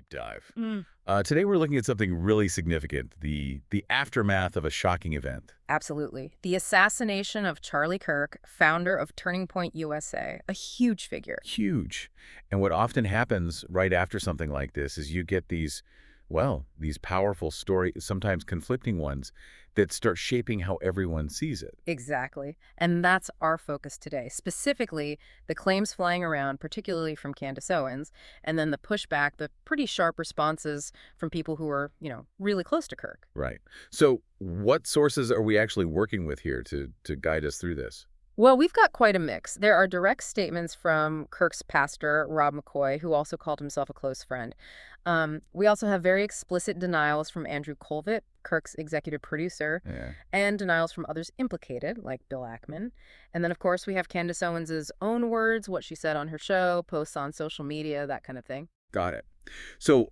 deep dive. Mm. Today we're looking at something really significant, the aftermath of a shocking event. Absolutely. The assassination of Charlie Kirk, founder of Turning Point USA, a huge figure. Huge. And what often happens right after something like this is you get these, well, these powerful stories, sometimes conflicting ones, that start shaping how everyone sees it. Exactly. And that's our focus today. Specifically, the claims flying around, particularly from Candace Owens, and then the pushback, the pretty sharp responses from people who are, really close to Kirk. Right. So what sources are we actually working with here to guide us through this? Well, we've got quite a mix. There are direct statements from Kirk's pastor, Rob McCoy, who also called himself a close friend. We also have very explicit denials from Andrew Kolvet, Kirk's executive producer, Yeah. and denials from others implicated, like Bill Ackman. And then, of course, we have Candace Owens' own words, what she said on her show, posts on social media, that kind of thing. Got it. So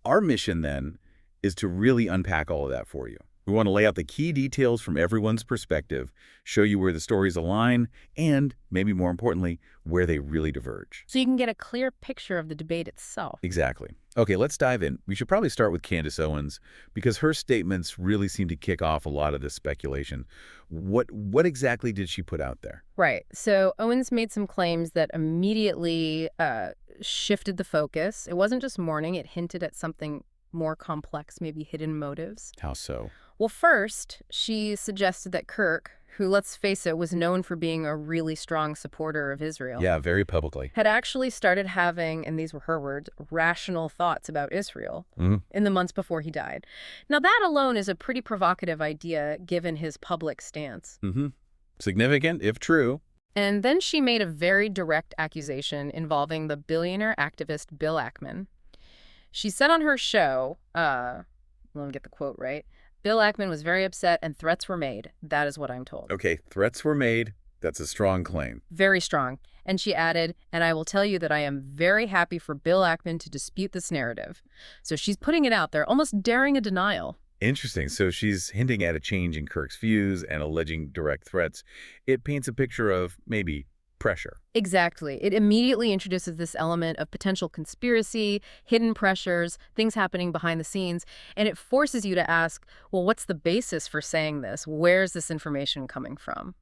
our mission then is to really unpack all of that for you. We want to lay out the key details from everyone's perspective, show you where the stories align, and, maybe more importantly, where they really diverge. So you can get a clear picture of the debate itself. Exactly. Okay, let's dive in. We should probably start with Candace Owens, because her statements really seem to kick off a lot of this speculation. What exactly did she put out there? Right. So Owens made some claims that immediately shifted the focus. It wasn't just mourning. It hinted at something more complex, maybe hidden motives. How so? Well, first, she suggested that Kirk, who, let's face it, was known for being a really strong supporter of Israel, Yeah, very publicly. had actually started having, and these were her words, rational thoughts about Israel Mhm. in the months before he died. Now, that alone is a pretty provocative idea given his public stance. Mm-hmm. Significant, if true. And then she made a very direct accusation involving the billionaire activist Bill Ackman. She said on her show, let me get the quote right, Bill Ackman was very upset and threats were made. That is what I'm told. Okay, threats were made. That's a strong claim. Very strong. And she added, and I will tell you that I am very happy for Bill Ackman to dispute this narrative. So she's putting it out there, almost daring a denial. Interesting. So she's hinting at a change in Kirk's views and alleging direct threats. It paints a picture of, maybe, pressure. Exactly. It immediately introduces this element of potential conspiracy, hidden pressures, things happening behind the scenes, and it forces you to ask, well, what's the basis for saying this? Where's this information coming from?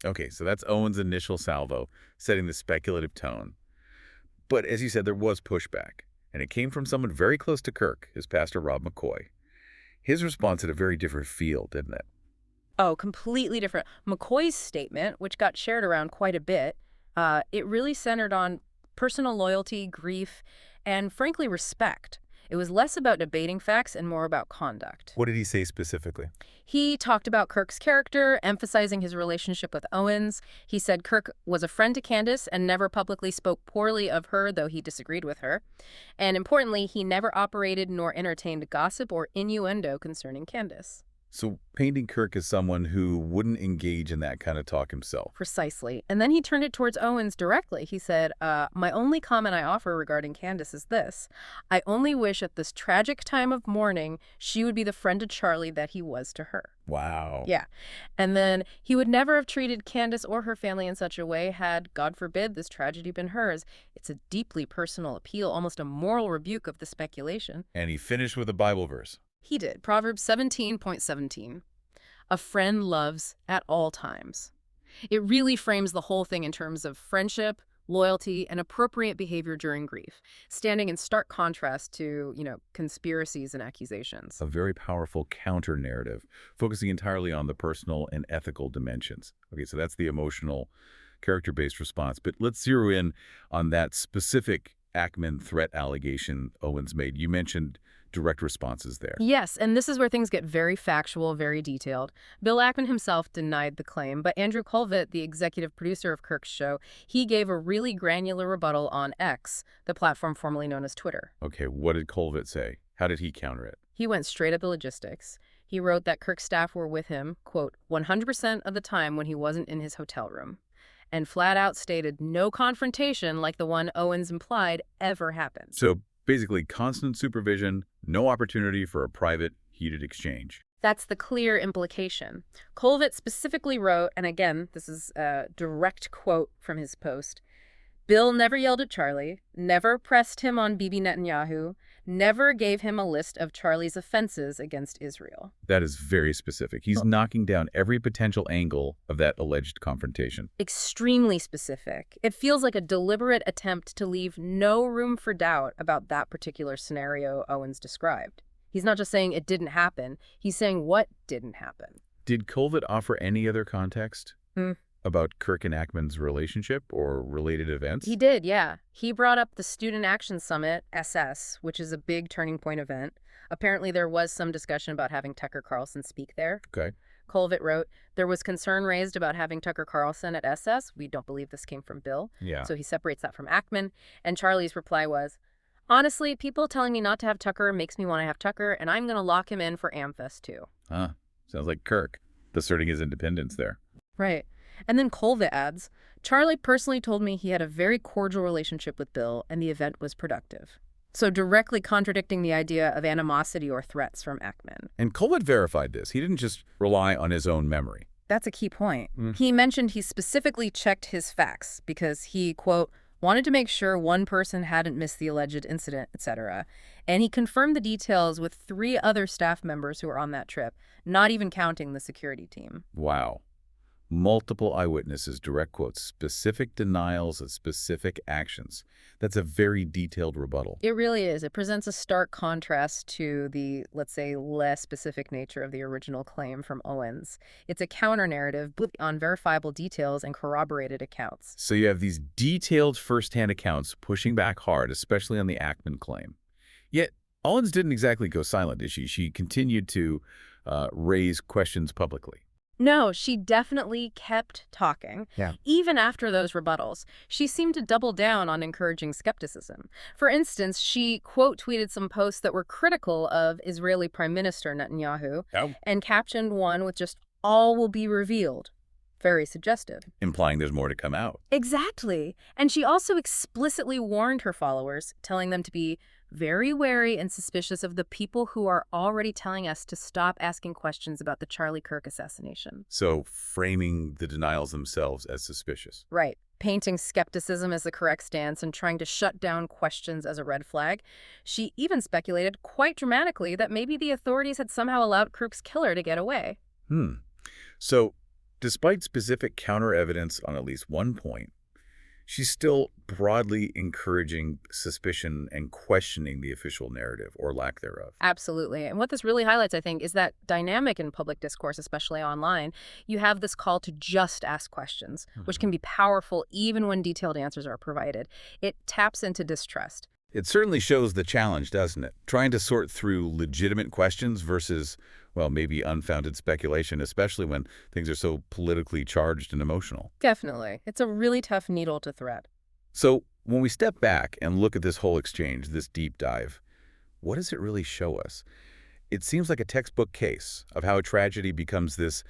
Okay, so that's Owens' initial salvo, setting the speculative tone. But as you said, there was pushback, and it came from someone very close to Kirk, his pastor Rob McCoy. His response had a very different feel, didn't it? Oh, completely different. McCoy's statement, which got shared around quite a bit, it really centered on personal loyalty, grief, and frankly, respect. It was less about debating facts and more about conduct. What did he say specifically? He talked about Kirk's character, emphasizing his relationship with Owens. He said Kirk was a friend to Candace and never publicly spoke poorly of her, though he disagreed with her. And importantly, he never operated nor entertained gossip or innuendo concerning Candace. So painting Kirk as someone who wouldn't engage in that kind of talk himself. Precisely. And then he turned it towards Owens directly. He said, my only comment I offer regarding Candace is this. I only wish at this tragic time of mourning, she would be the friend to Charlie that he was to her. Wow. Yeah. And then he would never have treated Candace or her family in such a way had, God forbid, this tragedy been hers. It's a deeply personal appeal, almost a moral rebuke of the speculation. And he finished with a Bible verse. He did. Proverbs 17:17. A friend loves at all times. It really frames the whole thing in terms of friendship, loyalty, and appropriate behavior during grief, standing in stark contrast to, conspiracies and accusations. A very powerful counter-narrative, focusing entirely on the personal and ethical dimensions. Okay, so that's the emotional, character-based response. But let's zero in on that specific Ackman threat allegation Owens made. You mentioned direct responses there. Yes, and this is where things get very factual, very detailed. Bill Ackman himself denied the claim, but Andrew Kolvet, the executive producer of Kirk's show, he gave a really granular rebuttal on X, the platform formerly known as Twitter. Okay, what did Kolvet say? How did he counter it? He went straight at the logistics. He wrote that Kirk's staff were with him, quote, 100% of the time when he wasn't in his hotel room, and flat out stated no confrontation like the one Owens implied ever happened. So basically constant supervision, no opportunity for a private, heated exchange. That's the clear implication. Kolvet specifically wrote, and again, this is a direct quote from his post, Bill never yelled at Charlie, never pressed him on Bibi Netanyahu, never gave him a list of Charlie's offenses against Israel. That is very specific. He's knocking down every potential angle of that alleged confrontation. Extremely specific. It feels like a deliberate attempt to leave no room for doubt about that particular scenario Owens described. He's not just saying it didn't happen, he's saying what didn't happen. Did Kolvet offer any other context about Kirk and Ackman's relationship or related events? He did, yeah. He brought up the Student Action Summit, SS, which is a big turning point event. Apparently there was some discussion about having Tucker Carlson speak there. Okay. Kolvet wrote, there was concern raised about having Tucker Carlson at SS. We don't believe this came from Bill. Yeah. So he separates that from Ackman. And Charlie's reply was, honestly, people telling me not to have Tucker makes me want to have Tucker, and I'm going to lock him in for AmFest too. Huh. Sounds like Kirk asserting his independence there. Right. And then Kolvet adds, Charlie personally told me he had a very cordial relationship with Bill and the event was productive. So directly contradicting the idea of animosity or threats from Ackman. And Kolvet verified this. He didn't just rely on his own memory. That's a key point. He mentioned he specifically checked his facts because he, quote, wanted to make sure one person hadn't missed the alleged incident, etc. And he confirmed the details with 3 other staff members who were on that trip, not even counting the security team. Wow. Multiple eyewitnesses, direct quotes, specific denials of specific actions. That's a very detailed rebuttal. It really is. It presents a stark contrast to the, let's say, less specific nature of the original claim from Owens. It's a counter-narrative on verifiable details and corroborated accounts. So you have these detailed first-hand accounts pushing back hard, especially on the Ackman claim. Yet, Owens didn't exactly go silent, did she? She continued to raise questions publicly. No, she definitely kept talking. Yeah. Even after those rebuttals, she seemed to double down on encouraging skepticism. For instance, she quote tweeted some posts that were critical of Israeli Prime Minister Netanyahu and captioned one with just "all will be revealed." Very suggestive. Implying there's more to come out. Exactly. And she also explicitly warned her followers, telling them to be very wary and suspicious of the people who are already telling us to stop asking questions about the Charlie Kirk assassination. So framing the denials themselves as suspicious. Right. Painting skepticism as the correct stance and trying to shut down questions as a red flag. She even speculated quite dramatically that maybe the authorities had somehow allowed Kirk's killer to get away. So despite specific counter-evidence on at least one point, she's still broadly encouraging suspicion and questioning the official narrative or lack thereof. Absolutely. And what this really highlights, I think, is that dynamic in public discourse, especially online. You have this call to just ask questions, which can be powerful even when detailed answers are provided. It taps into distrust. It certainly shows the challenge, doesn't it? Trying to sort through legitimate questions versus, well, maybe unfounded speculation, especially when things are so politically charged and emotional. Definitely. It's a really tough needle to thread. So when we step back and look at this whole exchange, this deep dive, what does it really show us? It seems like a textbook case of how a tragedy becomes this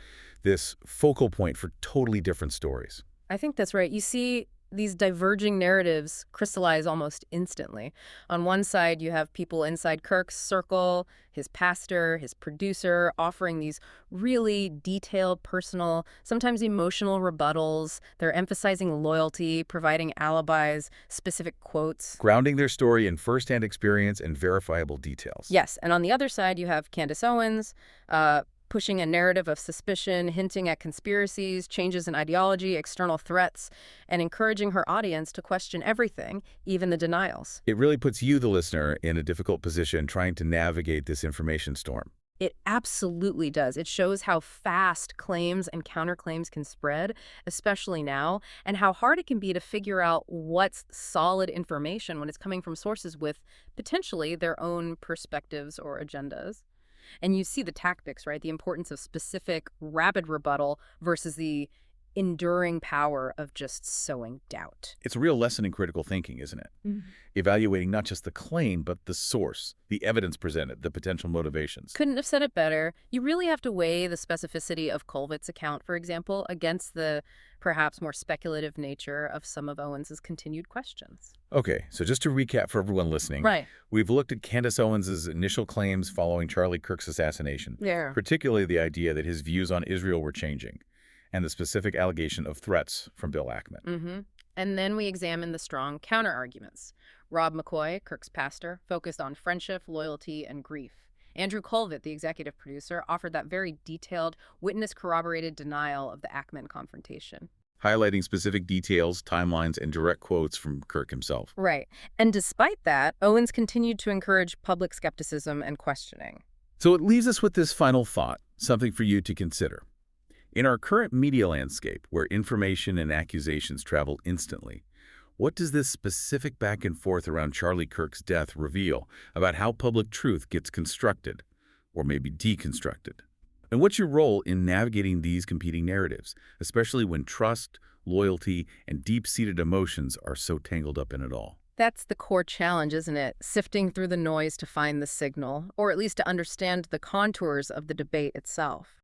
focal point for totally different stories. I think that's right. You see these diverging narratives crystallize almost instantly. On one side, you have people inside Kirk's circle, his pastor, his producer, offering these really detailed, personal, sometimes emotional rebuttals. They're emphasizing loyalty, providing alibis, specific quotes. Grounding their story in firsthand experience and verifiable details. Yes, and on the other side, you have Candace Owens, pushing a narrative of suspicion, hinting at conspiracies, changes in ideology, external threats, and encouraging her audience to question everything, even the denials. It really puts you, the listener, in a difficult position trying to navigate this information storm. It absolutely does. It shows how fast claims and counterclaims can spread, especially now, and how hard it can be to figure out what's solid information when it's coming from sources with potentially their own perspectives or agendas. And you see the tactics, right? The importance of specific, rapid rebuttal versus the enduring power of just sowing doubt. It's a real lesson in critical thinking, isn't it? Evaluating not just the claim, but the source, the evidence presented, the potential motivations. Couldn't have said it better. You really have to weigh the specificity of Kolvet's account, for example, against the perhaps more speculative nature of some of Owens's continued questions. Okay, so just to recap for everyone listening, we've looked at Candace Owens's initial claims following Charlie Kirk's assassination, particularly the idea that his views on Israel were changing, and the specific allegation of threats from Bill Ackman. And then we examine the strong counter-arguments, Rob McCoy, Kirk's pastor, focused on friendship, loyalty, and grief. Andrew Kolvet, the executive producer, offered that very detailed, witness-corroborated denial of the Ackman confrontation. Highlighting specific details, timelines, and direct quotes from Kirk himself. Right. And despite that, Owens continued to encourage public skepticism and questioning. So it leaves us with this final thought, something for you to consider. In our current media landscape, where information and accusations travel instantly, what does this specific back and forth around Charlie Kirk's death reveal about how public truth gets constructed, or maybe deconstructed? And what's your role in navigating these competing narratives, especially when trust, loyalty, and deep-seated emotions are so tangled up in it all? That's the core challenge, isn't it? Sifting through the noise to find the signal, or at least to understand the contours of the debate itself.